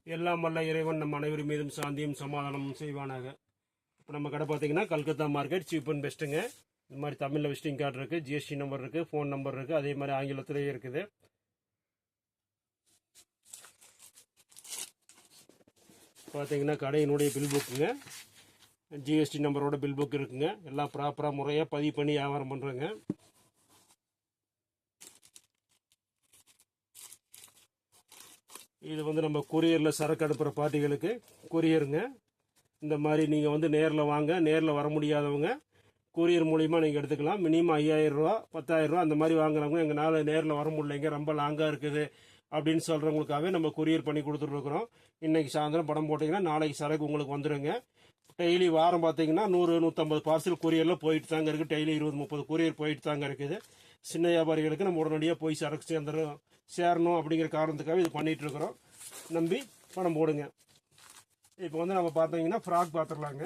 எல்லாம் வல்ல இறைவன் நம் அனைவர் மீதும் சாந்தியும் சமாதானமும் செய்வானாக. இப்போ நம்ம கடை பார்த்தீங்கன்னா கல்கத்தா மார்க்கெட் சீப் அண்ட் பெஸ்ட்டுங்க. இந்த மாதிரி தமிழில் விசிட்டிங் கார்டு இருக்குது, ஜிஎஸ்டி நம்பர் இருக்குது, ஃபோன் நம்பர் இருக்குது, அதே மாதிரி ஆங்கிலத்திலேயே இருக்குது. பார்த்தீங்கன்னா கடையினுடைய பில் புக்குங்க, ஜிஎஸ்டி நம்பரோட பில் புக் இருக்குங்க. எல்லாம் ப்ராப்பராக முறையாக பதிவு பண்ணி வியாபாரம் பண்ணுறேங்க. இது வந்து நம்ம கொரியரில் சரக்கு அனுப்புகிற பார்ட்டிகளுக்கு கொரியருங்க. இந்த மாதிரி நீங்கள் வந்து நேரில் வாங்க, நேரில் வர முடியாதவங்க கொரியர் மூலிமா நீங்கள் எடுத்துக்கலாம். மினிமம் 5000 ரூபா 10,000 ரூபா அந்த மாதிரி வாங்குறவங்க எங்களால் நேரில் வர முடியலைங்க, ரொம்ப லாங்காக இருக்குது அப்படின்னு சொல்கிறவங்களுக்காகவே நம்ம கொரியர் பண்ணி கொடுத்துட்ருக்குறோம். இன்றைக்கி சாயந்தரம் படம் போட்டிங்கன்னா நாளைக்கு சரக்கு உங்களுக்கு வந்துடுங்க. டெய்லி வாரம் பார்த்தீங்கன்னா 100-150 பார்சல் கொரியரில் போயிட்டு தாங்க இருக்குது. டெய்லி 20-30 கொரியர் போயிட்டு தாங்க இருக்குது. சின்ன வியாபாரிகளுக்கு நம்ம உடனடியாக போய் சரக்கு சேரணும் அப்படிங்கிற காரணத்துக்காக இது பண்ணிகிட்டு இருக்கிறோம். நம்பி பணம் போடுங்க. இப்போ வந்து நம்ம பார்த்தீங்கன்னா ஃப்ராக் பார்த்துடலாங்க.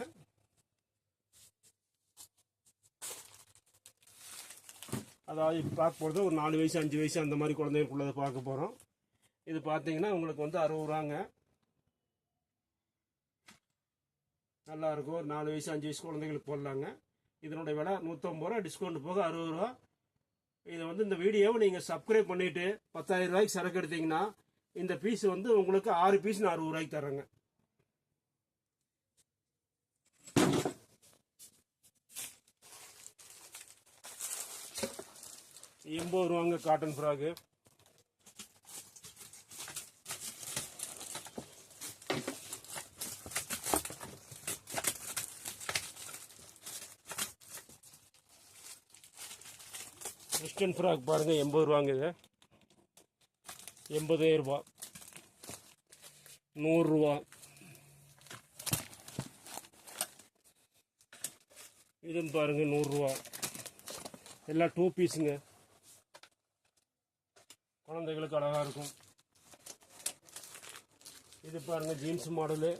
அதாவது இப்போ பார்க்க போகிறது ஒரு 4 வயசு 5 வயசு அந்த மாதிரி குழந்தைகளுக்குள்ளதை பார்க்க போகிறோம். இது பார்த்தீங்கன்னா உங்களுக்கு வந்து 60 ரூபாங்க. நல்லாயிருக்கும். ஒரு 4 வயசு 5 வயசு குழந்தைகளுக்கு போடலாங்க. இதனுடைய விலை 150 ரூபா, டிஸ்கவுண்ட் போக 60 ரூபா. இதை வந்து இந்த வீடியோவை நீங்கள் சப்ஸ்கிரைப் பண்ணிவிட்டு 10,000 ரூபாய்க்கு சரக்கு எடுத்தீங்கன்னா இந்த பீஸ் வந்து உங்களுக்கு 6 பீஸ் 60 ரூபாய்க்கு தரேங்க. ₹80 காட்டன் ஃப்ராக்கு. வெஸ்டர்ன் ஃப்ராக் பாருங்கள், ₹80 இது. 80,000 ரூபா, ₹100. இதுன்னு பாருங்கள் ₹100. எல்லாம் 2 பீஸுங்க. குழந்தைகளுக்கு அழகாக இருக்கும். இது பாருங்கள் ஜீன்ஸ் மாடலு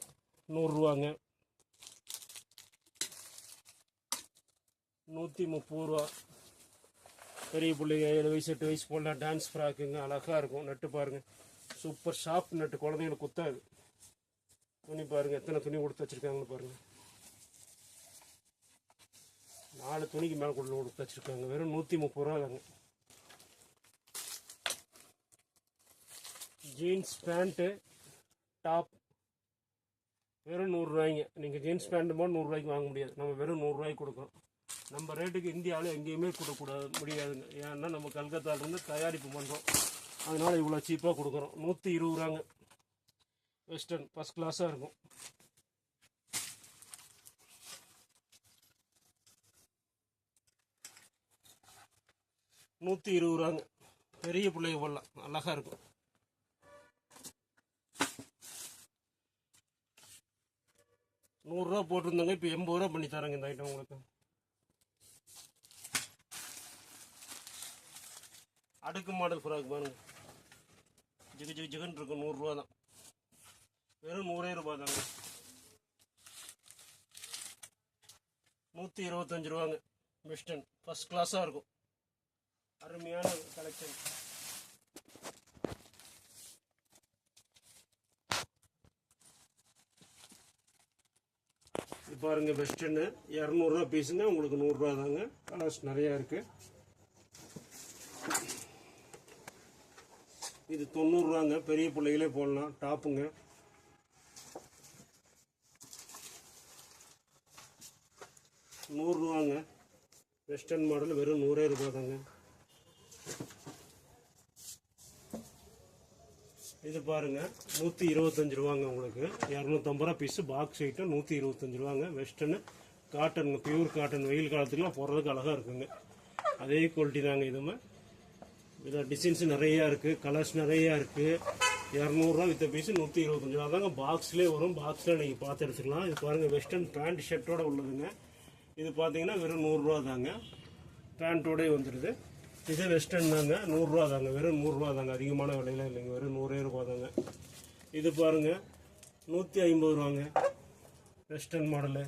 ₹100, ₹130. பெரிய பிள்ளைங்க 7 வயசு 8 வயசு போடலாம். டான்ஸ் ஃப்ராக்குங்க, அழகாக இருக்கும். நட்டு பாருங்கள், சூப்பர் சாஃப்ட் நட்டு, குழந்தைங்களுக்கு குத்தாது. துணி பாருங்கள், எத்தனை துணி கொடுத்து வச்சுருக்காங்கன்னு பாருங்கள். 4 துணிக்கு மேலே கொடுத்து வச்சுருக்காங்க. வெறும் ₹130 தாங்க. ஜீன்ஸ் பேண்ட்டு டாப் வெறும் ₹100. நீங்கள் ஜீன்ஸ் பேண்ட்டு போது ₹100 வாங்க முடியாது. நம்ம வெறும் ₹100 கொடுக்குறோம். நம்ம ரேட்டுக்கு இந்தியாவில் எங்கேயுமே கொடுக்கக்கூடாது, முடியாதுங்க. ஏன்னா நம்ம கல்கத்தாவிலேருந்து தயாரிப்பு பண்ணுறோம், அதனால் இவ்வளோ சீப்பாக கொடுக்குறோம். ₹120. வெஸ்டர்ன் ஃபஸ்ட் கிளாஸாக இருக்கும். ₹120. பெரிய பிள்ளைங்க போடலாம், அழகாக இருக்கும். ₹100 போட்டிருந்தாங்க, இப்போ ₹80 பண்ணி தரேங்க இந்த ஐட்டம் உங்களுக்கு. அடுக்கு மாடல் ஃப்ராக் பாருங்க, ஜிகன் இருக்கும். ₹100 தான். வெறும் ₹100 தாங்க. ₹125. வெஸ்டர்ன் ஃபஸ்ட் கிளாஸாக இருக்கும். அருமையான கலெக்ஷன். இது பாருங்க வெஸ்டர்னு ₹200 பீஸுங்க. உங்களுக்கு ₹100 தாங்க. கலர்ஸ் நிறையா இருக்குது. இது ₹90. பெரிய பிள்ளைகளே போடலாம். டாப்புங்க. ₹100. வெஸ்டர்ன் மாடல் வெறும் ₹100 தாங்க. இது பாருங்க ₹125 உங்களுக்கு. ₹250 பீஸு. Box item ₹125. வெஸ்டர்னு காட்டனுங்க, பியூர் காட்டன். வெயில் காலத்துக்குலாம் போடுறதுக்கு அழகாக இருக்குங்க. அதே குவாலிட்டி தாங்க இதுவுமே. இதில் டிசைன்ஸ் நிறையா இருக்குது, கலர்ஸ் நிறையா இருக்குது. ₹200 வித்த பீஸு ₹125 தாங்க. பாக்ஸ்லேயே வரும். பாக்ஸில் நீங்கள் பார்த்து எடுத்துக்கலாம். இது பாருங்கள் வெஸ்டர்ன் பேண்ட் ஷர்ட்டோட உள்ளதுங்க. இது பார்த்தீங்கன்னா வெறும் ₹100 தாங்க. பேண்ட்டோடய வந்துடுது. இது வெஸ்டர்ன் தாங்க. ₹100 தாங்க. வெறும் ₹100 தாங்க. அதிகமான விலையில இல்லைங்க. வெறும் ₹100 தாங்க. இது பாருங்கள் ₹150. Western model.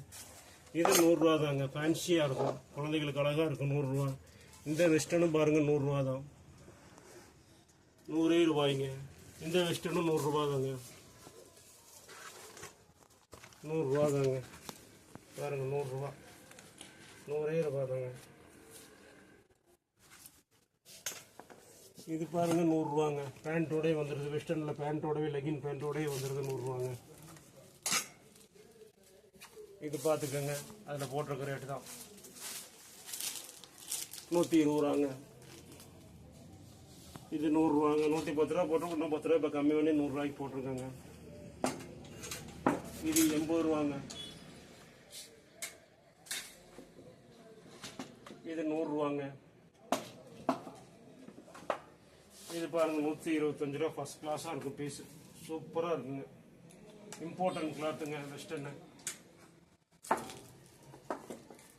இது ₹100 தாங்க. ஃபேன்சியாக இருக்கும், குழந்தைகளுக்கு அழகாக இருக்கும். ₹100. இந்த வெஸ்டர்னும் பாருங்கள் ₹100 தான். ₹100. இந்த வெஸ்டர்னும் ₹100 தாங்க. 100 தாங்க. பாருங்க 100 100 தாங்க. இது பாருங்க 100 பேண்ட்டோடய வந்துடுது. வெஸ்டர்னில் பேண்ட்டோடவே லெகின் பேண்ட்டோடய வந்துடுது 100 இது பார்த்துக்கோங்க. அதில் போட்டிருக்க ரேட்டு தான் 120 இது 100 110 போட்டு இன்னும் 10 இப்போ கம்மி பண்ணி 100 போட்டிருக்காங்க. இது 80 இது 100 இது பாருங்க 125 ஃபர்ஸ்ட் கிளாஸாக இருக்கும். பீஸ் சூப்பராக இருக்குங்க. இம்போர்ட்டன்ட் கிளாத்துங்க வெஸ்டர்னு.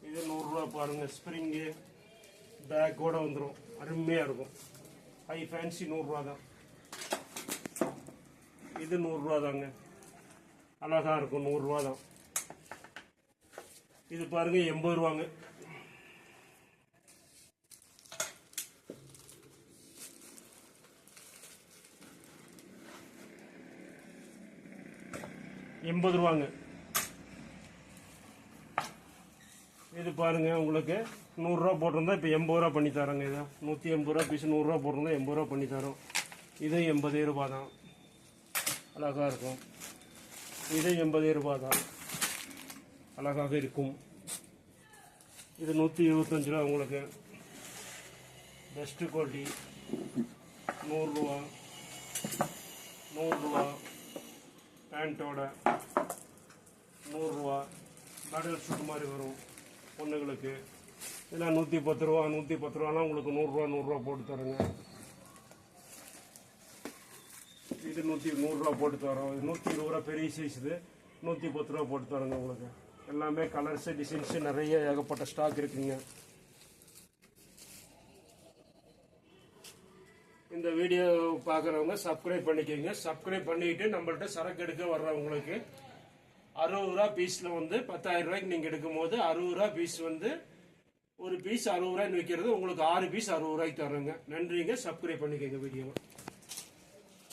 இது 100 பாருங்க. ஸ்ப்ரிங்கு பேக்கோட வந்துடும். அருமையாக இருக்கும். ஹை ஃபேன்சி 100 தான். இது 100 தாங்க. அழகாக இருக்கும். 100 தான். இது பாருங்க 80 80 இது பாருங்க உங்களுக்கு 100 போட்டிருந்தா இப்போ 80 பண்ணி தரோங்க. இதை 180 பீஸ் 100 போட்டிருந்தா 80 பண்ணி தரோம். இது 80 தான். அழகாக இருக்கும். இது 80 தான். அழகாக இருக்கும். இது 125 உங்களுக்கு. பெஸ்ட் குவாலிட்டி 100 பேண்ட்டோட 100 பேடல் ஷூட் மாதிரி வரும் பொண்ணுங்களுக்கு. இதெல்லாம் 110 உங்களுக்கு 100 போட்டு தருங்க. இது 100 போட்டு தரோம். இது 120 பெரிய சைஸ். இது 110 போட்டு தரோங்க உங்களுக்கு. எல்லாமே கலர்ஸ் டிசைன்ஸ் நிறைய ஏகப்பட்ட ஸ்டாக் இருக்குங்க. இந்த வீடியோ பார்க்குறவங்க சப்ஸ்கிரைப் பண்ணிக்கோங்க. சப்ஸ்கிரைப் பண்ணிட்டு நம்மள்ட்ட சரக்கு எடுக்க வர்றவங்களுக்கு 60 பீஸில் வந்து 10,000 ரூபாய்க்கு நீங்கள் எடுக்கும் போது 60 பீஸ் வந்து ஒரு பீஸ் 60 விற்கிறது உங்களுக்கு 6 பீஸ் 60 தரோங்க. நன்றிங்க. சப்ஸ்கிரைப் பண்ணிக்கோங்க வீடியோவை.